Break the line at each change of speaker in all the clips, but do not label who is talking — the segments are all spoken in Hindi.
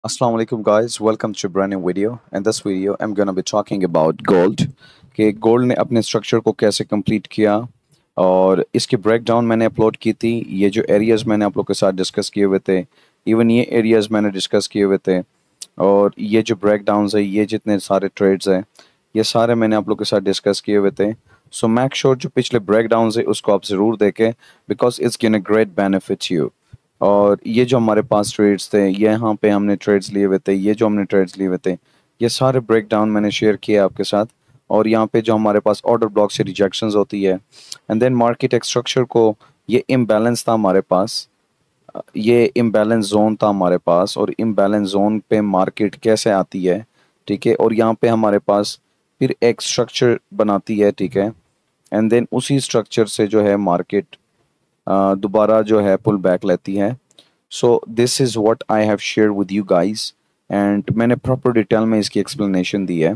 Assalamu alaikum guys, welcome to a brand new video. In this video I'm gonna be talking about gold कि गोल्ड ने अपने स्ट्रक्चर को कैसे कंप्लीट किया और इसकी ब्रेकडाउन मैंने अपलोड की थी। ये जो एरियाज मैंने आप लोग के साथ डिस्कस किए हुए थे, इवन ये एरियाज मैंने डिस्कस किए हुए थे और ये जो ब्रेकडाउन्स है, ये जितने सारे ट्रेड्स हैं, ये सारे मैंने आप लोग के साथ डिस्कस किए हुए थे। सो मेक श्योर जो पिछले ब्रेकडाउन्स है उसको आप ज़रूर देखें बिकॉज इट्स गिन अ ग्रेट बेनिफिट यू। और ये जो हमारे पास ट्रेड्स थे, ये यहाँ पे हमने ट्रेड्स लिए हुए थे, ये जो हमने ट्रेड्स लिए हुए थे, ये सारे ब्रेक डाउन मैंने शेयर किए आपके साथ। और यहाँ पे जो हमारे पास ऑर्डर ब्लॉक से रिजेक्शंस होती है एंड देन मार्केट स्ट्रक्चर को, ये इम्बैलेंस था हमारे पास, ये इम्बैलेंस जोन था हमारे पास और इम्बैलेंस जोन पे मार्केट कैसे आती है, ठीक है। और यहाँ पे हमारे पास फिर एक स्ट्रक्चर बनाती है, ठीक है। एंड देन उसी स्ट्रक्चर से जो है मार्केट दोबारा जो है पुल बैक लेती है। So this is what I have share with you guys and मैंने प्रॉपर डिटेल में इसकी एक्सप्लेनेशन दी है।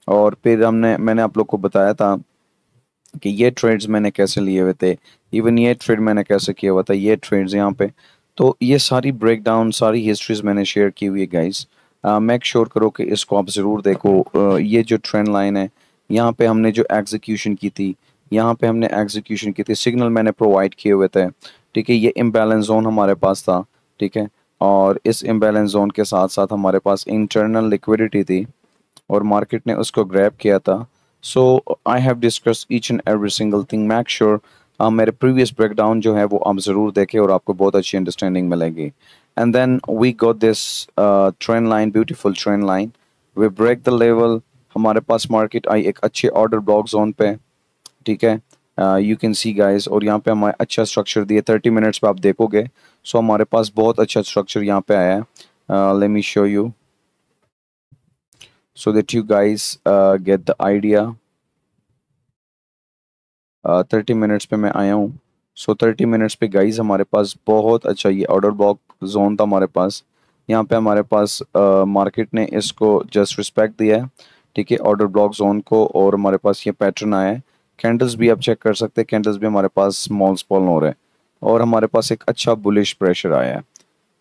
और फिर मैंने आप लोग को बताया था कि ये ट्रेड्स मैंने कैसे लिए हुए थे, इवन ये ट्रेड मैंने कैसे किया हुआ था, ये ट्रेड्स यहाँ पे। तो ये सारी ब्रेक डाउन, सारी हिस्ट्रीज मैंने शेयर की हुई है गाइस। मेक श्योर करो कि इसको आप ज़रूर देखो। ये जो ट्रेंड लाइन है, यहाँ पे हमने जो एग्जीक्यूशन की थी, यहाँ पे हमने एग्जीक्यूशन की थी, सिग्नल मैंने प्रोवाइड किए हुए थे, ठीक है। ये इम्बैलेंस जोन हमारे पास था, ठीक है। और इस इम्बैलेंस जोन के साथ साथ हमारे पास इंटरनल लिक्विडिटी थी और मार्केट ने उसको ग्रैब किया था। So I have discuss each and every single thing. Make sure मेरे प्रीवियस ब्रेकडाउन जो है वो आप ज़रूर देखें और आपको बहुत अच्छी अंडरस्टैंडिंग मिलेगी। And then we got this trend line, beautiful trend line. We break the level, हमारे पास मार्केट आई एक अच्छे ऑर्डर ब्लॉक जोन पे, ठीक है। यू कैन सी गाइस, और यहाँ पे हमारे अच्छा स्ट्रक्चर दिए 30 मिनट्स पे आप देखोगे। सो हमारे पास बहुत अच्छा स्ट्रक्चर यहाँ पे आया है। Let me show you so that you guys get the idea। 30 minutes पे मैं आया हूँ। सो 30 मिनट्स पे गाइस हमारे पास बहुत अच्छा ये ऑर्डर ब्लॉक जोन था हमारे पास। यहाँ पे हमारे पास मार्केट ने इसको जस्ट रिस्पेक्ट दिया है, ठीक है, ऑर्डर ब्लॉक जोन को। और हमारे पास ये पैटर्न आया है, कैंडल्स भी आप चेक कर सकते हैं, कैंडल्स भी हमारे पास स्मॉल स्मॉल हो रहे हैं और हमारे पास एक अच्छा बुलिश प्रेशर आया है,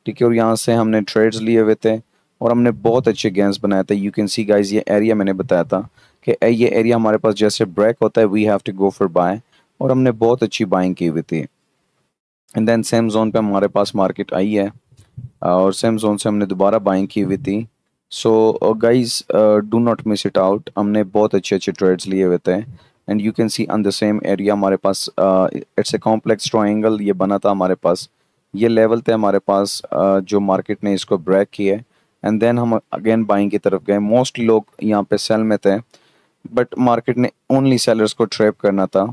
ठीक है। और यहाँ से हमने ट्रेड्स लिए हुए थे और हमने बहुत अच्छे गेंस बनाए थे। यू कैन सी गाइस, ये एरिया मैंने बताया था कि ये एरिया हमारे पास जैसे ब्रेक होता है, we have to go for buy, और हमने बहुत अच्छी बाइंग की हुई थी। एंड देन सेम जोन पे हमारे पास मार्केट आई है और सेम जोन से हमने दोबारा बाइंग की हुई थी। So guys do not miss it out, हमने बहुत अच्छे अच्छे ट्रेड्स लिए हुए थे। And you can C on the same area हमारे पास इट्स ए कॉम्प्लेक्स ट्रायंगल ये बना था हमारे पास। ये लेवल थे हमारे पास जो मार्केट ने इसको ब्रेक किया। एंड देन हम अगेन बाइंग की तरफ गए। मोस्टली लोग यहाँ पे सेल में थे बट मार्केट ने ओनली सेलर्स को ट्रैप करना था।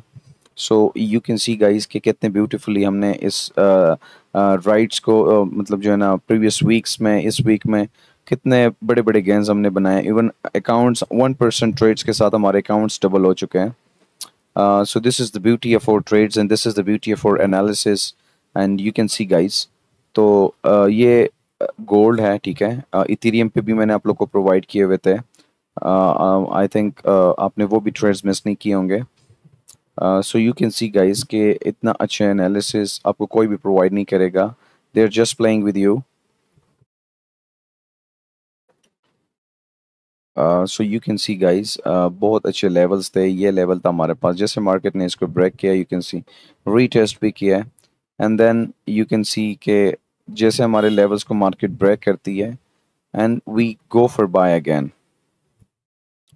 सो यू कैन सी गाइस कि कितने ब्यूटीफुली हमने इस राइट्स को मतलब जो है ना प्रीवियस वीक्स में, इस वीक में कितने बड़े बड़े गेंस हमने बनाए। इवन अकाउंट्स 1% ट्रेड्स के साथ हमारे अकाउंट्स डबल हो चुके हैं। So this is the beauty of our trades and this is the beauty of our analysis and you can see guys। तो ये गोल्ड है, ठीक है। इथेरियम पे भी मैंने आप लोग को प्रोवाइड किए हुए थे। आई थिंक आपने वो भी ट्रेड्स मिस नहीं किए होंगे। सो यू कैन सी गाइस कि इतना अच्छा एनालिसिस आपको कोई भी प्रोवाइड नहीं करेगा। They are just playing with you. So you can see guys बहुत अच्छे लेवल्स थे। ये लेवल था हमारे पास, जैसे मार्केट ने इसको ब्रेक किया, यू कैन सी रीटेस्ट भी किया है। And then you can see के जैसे हमारे लेवल्स को मार्केट ब्रेक करती है and we go for buy again.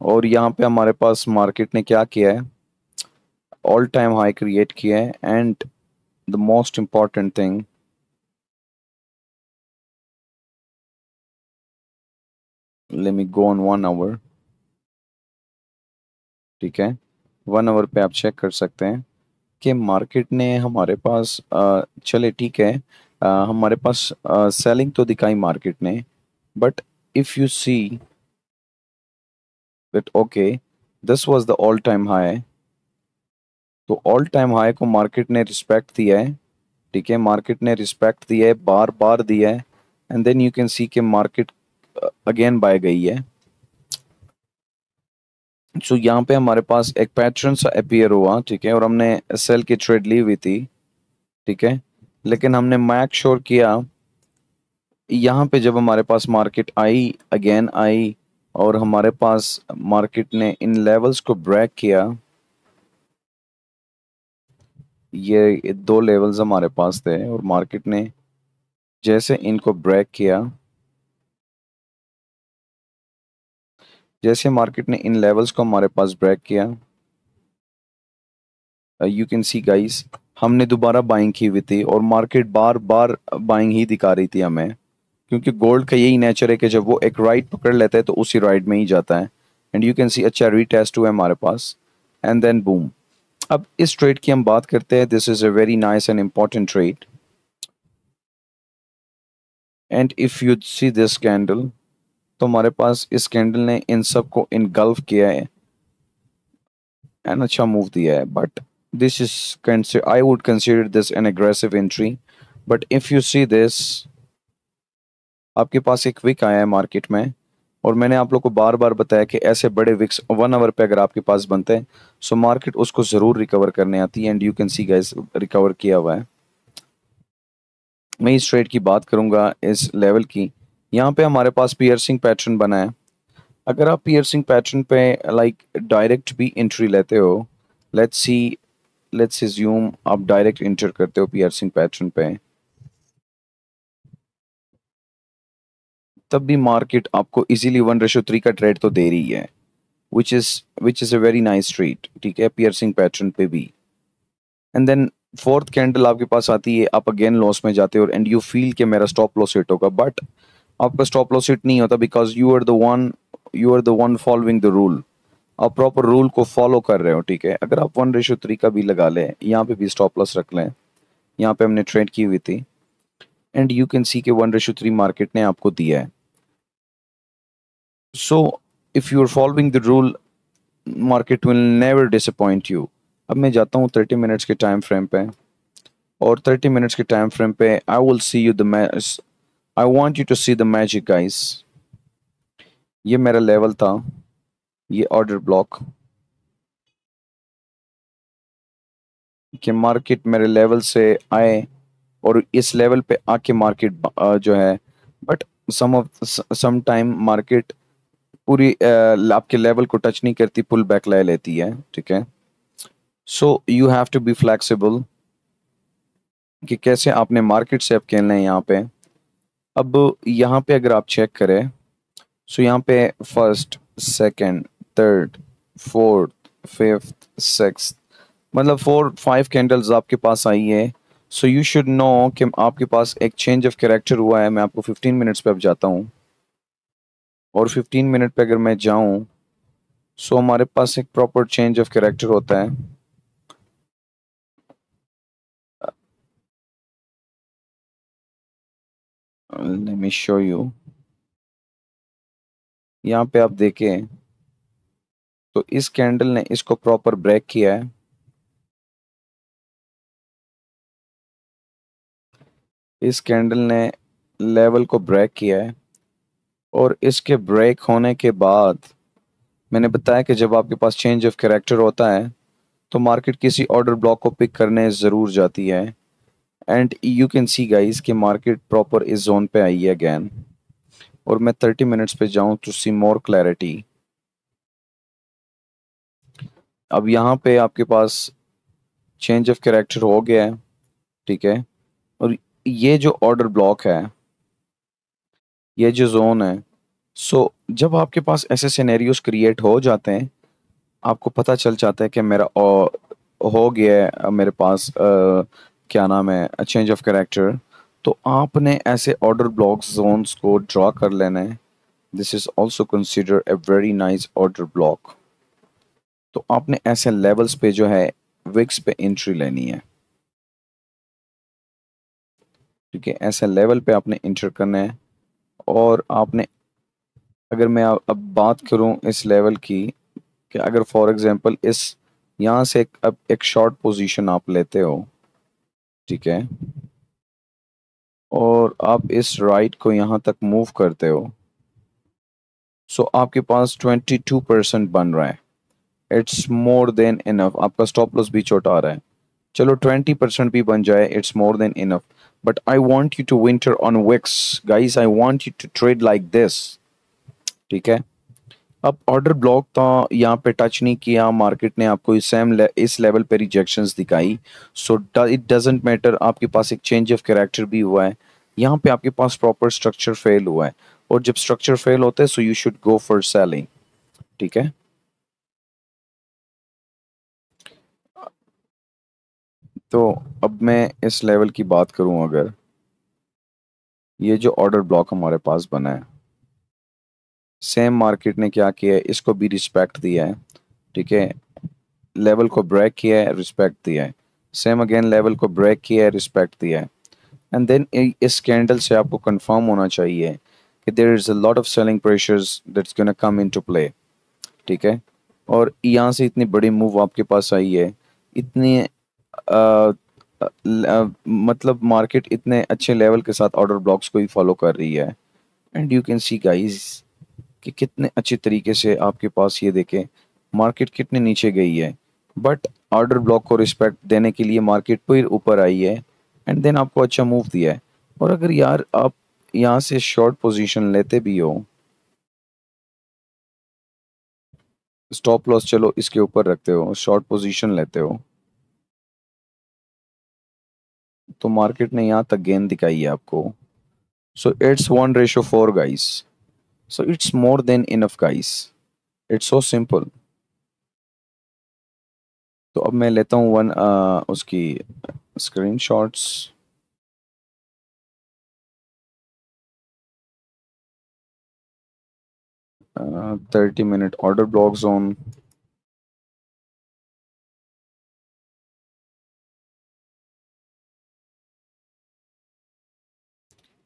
और यहाँ पे हमारे पास मार्केट ने क्या किया है, ऑल टाइम हाई क्रिएट किया है। And the most important thing, let me go on 1 hour, ठीक है। 1 आवर पे आप चेक कर सकते हैं कि मार्केट ने हमारे पास चले ठीक है, हमारे पास सेलिंग तो दिखाई मार्केट ने, but if you see that okay this was the all time high. तो ऑल टाइम हाई को मार्केट ने रिस्पेक्ट दिया है, ठीक है। मार्केट ने रिस्पेक्ट दिया है, बार बार दिया है। And then you can see कि मार्केट अगेन बाय गई है। सो यहाँ पे हमारे पास एक पैटर्न सा अपीयर हुआ, ठीक है, और हमने सेल की ट्रेड ली हुई थी, ठीक है। लेकिन हमने मेक श्योर किया यहाँ पे जब हमारे पास मार्केट आई, अगेन आई, और हमारे पास मार्केट ने इन लेवल्स को ब्रेक किया, ये दो लेवल्स हमारे पास थे और मार्केट ने जैसे इनको ब्रेक किया, जैसे मार्केट ने इन लेवल्स को हमारे पास ब्रेक किया, यू कैन सी गाइस, हमने दोबारा बाइंग की हुई थी और मार्केट बार बार बाइंग ही दिखा रही थी हमें, क्योंकि गोल्ड का यही नेचर है कि जब वो एक राइट पकड़ लेता है तो उसी राइट में ही जाता है। एंड यू कैन सी अच्छा रीटेस्ट हुआ है हमारे पास, एंड देन बूम। अब इस ट्रेड की हम बात करते हैं। This is a very nice and important trade, and if you see this candle, तो हमारे पास इस कैंडल ने इन सब को इनगल्फ किया है एंड अच्छा मूव दिया है, but this is, I would consider this N aggressive entry. But if you see this, आपके पास एक विक आया है मार्केट में, और मैंने आप लोग को बार बार बताया कि ऐसे बड़े विक्स 1 आवर पे अगर आपके पास बनते हैं, सो मार्केट उसको जरूर रिकवर करने आती है, and you can see guys recover किया हुआ है। मैं इस ट्रेड की बात करूंगा इस लेवल की। यहाँ पे हमारे पास पियर्सिंग पैटर्न बना है। अगर आप पियर्सिंग पैटर्न पे लाइक डायरेक्ट भी एंट्री लेते हो, लेट्स सी, लेट्स अज्यूम आप डायरेक्ट एंटर करते हो पियर्सिंग पैटर्न पे, तब भी मार्केट आपको इजीली 1:3 का ट्रेड तो दे रही है, which is a very nice trade, ठीक है, पियर्सिंग पैटर्न पे भी। एंड देन फोर्थ कैंडल आपके पास आती है, आप अगेन लॉस में जाते हो एंड यू फील कि मेरा स्टॉप लॉस हिट होगा, बट आपका स्टॉप लॉस हिट नहीं होता, because you are the one following the rule. आप प्रॉपर रूल को फॉलो कर रहे हो, ठीक है। अगर आप 1:3 का भी लगा लें, यहाँ पे भी स्टॉप लॉस रख लें, यहाँ पे हमने ट्रेड की हुई थी, एंड यू कैन सी के 1:3 मार्केट ने आपको दिया है। So if you are following the rule, market will never disappoint you. अब मैं जाता हूँ 30 मिनट्स के टाइम फ्रेम पे, और 30 मिनट्स के टाइम फ्रेम पे I will see you the match, I want you to see the magic guys. ये मेरा लेवल था, ये ऑर्डर ब्लॉक, कि मार्केट मेरे लेवल से आए और इस लेवल पे आके मार्केट जो है, बट सम टाइम मार्केट पूरी आपके लेवल को टच नहीं करती, पुल बैक ले लेती है, ठीक है। So you have to be flexible कि कैसे आपने मार्केट से अब खेलना है यहाँ पे। अब यहाँ पे अगर आप चेक करें, सो यहाँ पे first, second, third, fourth, fifth, sixth, मतलब 4-5 कैंडल्स आपके पास आई है। सो यू शुड नो कि आपके पास एक चेंज ऑफ कैरेक्टर हुआ है। मैं आपको 15 मिनट्स पे अब जाता हूँ, और 15 मिनट पे अगर मैं जाऊँ, सो हमारे पास एक प्रॉपर चेंज ऑफ कैरेक्टर होता है। Let me show you. यहाँ पे आप देखें तो इस कैंडल ने इसको प्रॉपर ब्रेक किया है, इस कैंडल ने लेवल को ब्रेक किया है, और इसके ब्रेक होने के बाद मैंने बताया कि जब आपके पास चेंज ऑफ कैरेक्टर होता है तो मार्केट किसी ऑर्डर ब्लॉक को पिक करने ज़रूर जाती है, and you can see guys कि मार्केट प्रॉपर इस जोन पे आई है अगेन। और मैं 30 मिनट्स पे जाऊं टू सी मोर क्लैरिटी। अब यहाँ पे आपके पास चेंज ऑफ कैरेक्टर हो गया है, ठीक है। और ये जो ऑर्डर ब्लॉक है, ये जो जोन है, सो जब आपके पास ऐसे सिनेरियोस क्रिएट हो जाते हैं, आपको पता चल जाता है कि मेरा हो गया है मेरे पास क्या नाम है, चेंज ऑफ कैरेक्टर, तो आपने ऐसे ऑर्डर ब्लॉक जोन्स को ड्रॉ कर लेना है। This is also consider a very nice order block. तो आपने ऐसे लेवल्स पे जो है विक्स पे एंट्री लेनी है, ठीक है। ऐसे लेवल पे आपने इंटर करना है, और आपने, अगर मैं अब बात करूं इस लेवल की, कि अगर फॉर एग्जांपल इस यहाँ से अब एक शॉर्ट पोजीशन आप लेते हो, ठीक है, और आप इस राइट को यहाँ तक मूव करते हो, सो आपके पास 22% बन रहा है। It's more than enough. आपका स्टॉप लॉस भी छोटा आ रहा है, चलो 20% भी बन जाए, it's more than enough. but I want you to winter on wicks guys, I want you to trade like this. ठीक है, अब ऑर्डर ब्लॉक था, यहाँ पे टच नहीं किया, मार्केट ने आपको इस लेवल पे रिजेक्शंस दिखाई। सो इट डजेंट मैटर, आपके पास एक चेंज ऑफ कैरेक्टर भी हुआ है, यहाँ पे आपके पास प्रॉपर स्ट्रक्चर फेल हुआ है, और जब स्ट्रक्चर फेल होता है so you should go for selling. ठीक है, तो अब मैं इस लेवल की बात करूं, अगर ये जो ऑर्डर ब्लॉक हमारे पास बना है, सेम मार्केट ने क्या किया है, इसको भी रिस्पेक्ट दिया है। ठीक है, लेवल को ब्रेक किया है, रिस्पेक्ट दिया है, सेम अगेन लेवल को ब्रेक किया है, रिस्पेक्ट दिया है। एंड देन इस कैंडल से आपको कंफर्म होना चाहिए कि there is a lot of selling pressures that's gonna come into play. ठीक है, और यहाँ से इतनी बड़ी मूव आपके पास आई है, इतनी मतलब मार्केट इतने अच्छे लेवल के साथ ऑर्डर ब्लॉक्स को ही फॉलो कर रही है। And you can see guys कि कितने अच्छे तरीके से आपके पास ये देखें मार्केट कितने नीचे गई है, बट ऑर्डर ब्लॉक को रिस्पेक्ट देने के लिए मार्केट फिर ऊपर आई है, एंड देन आपको अच्छा मूव दिया है। और अगर यार आप यहाँ से शॉर्ट पोजीशन लेते भी हो, स्टॉप लॉस चलो इसके ऊपर रखते हो, शॉर्ट पोजीशन लेते हो, तो मार्केट ने यहाँ तक गेंद दिखाई है आपको। So it's 1:4 guys, so it's more than enough guys, it's so simple. तो अब मैं लेता हूँ उसकी screenshots. 30 minute order block zone।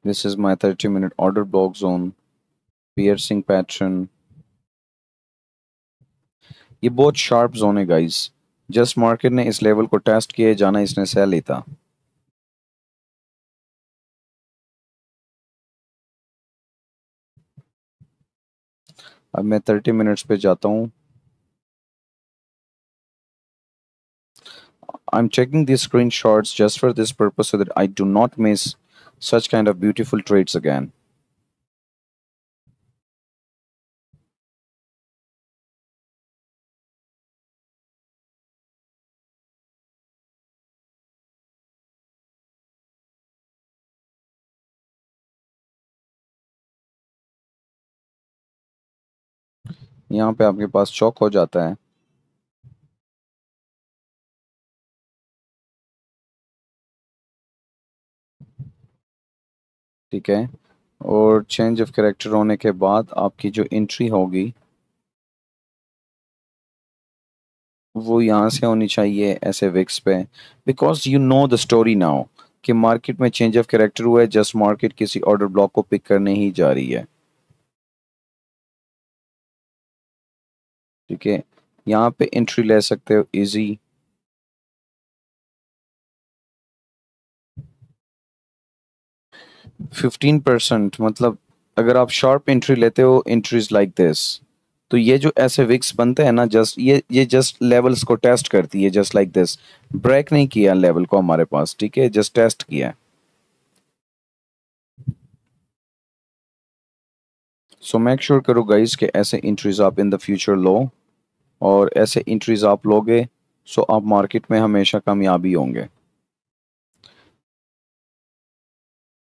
This is my 30-minute order block zone, piercing pattern। ये बहुत शार्प जोन है गाइस, जस्ट मार्केट ने इस लेवल को टेस्ट किए जाना, इसने सेल ही था। अब मैं 30 मिनट्स पे जाता हूँ। I'm checking these screenshots just for this purpose so that I do not miss such kind of beautiful trades again। यहाँ पे आपके पास चौक हो जाता है। ठीक है, और चेंज ऑफ कैरेक्टर होने के बाद आपकी जो एंट्री होगी वो यहाँ से होनी चाहिए ऐसे विक्स पे, because you know the story now कि मार्केट में चेंज ऑफ कैरेक्टर हुआ है, जस्ट मार्केट किसी ऑर्डर ब्लॉक को पिक करने ही जा रही है। ठीक है, यहाँ पे एंट्री ले सकते हो इजी। 15% मतलब अगर आप शार्प एंट्री लेते हो, एंट्रीज लाइक दिस, तो ये जो ऐसे विक्स बनते हैं ना, जस्ट ये जस्ट लेवल्स को टेस्ट करती है, जस्ट लाइक दिस, ब्रेक नहीं किया लेवल को हमारे पास। ठीक है, जस्ट टेस्ट किया। सो मेक श्योर करो गाइस कि ऐसे एंट्रीज आप इन द फ्यूचर लो, और ऐसे एंट्रीज आप लोगे सो आप मार्केट में हमेशा कामयाबी होंगे।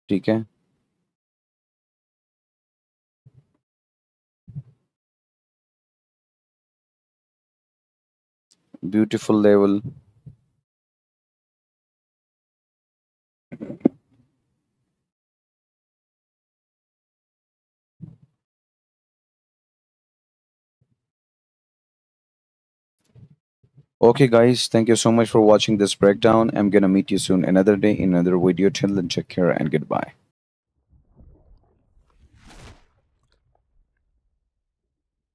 ठीक है, beautiful level. Okay guys, thank you so much for watching this breakdown. I'm gonna meet you soon another day in another video. Till then, take care and goodbye.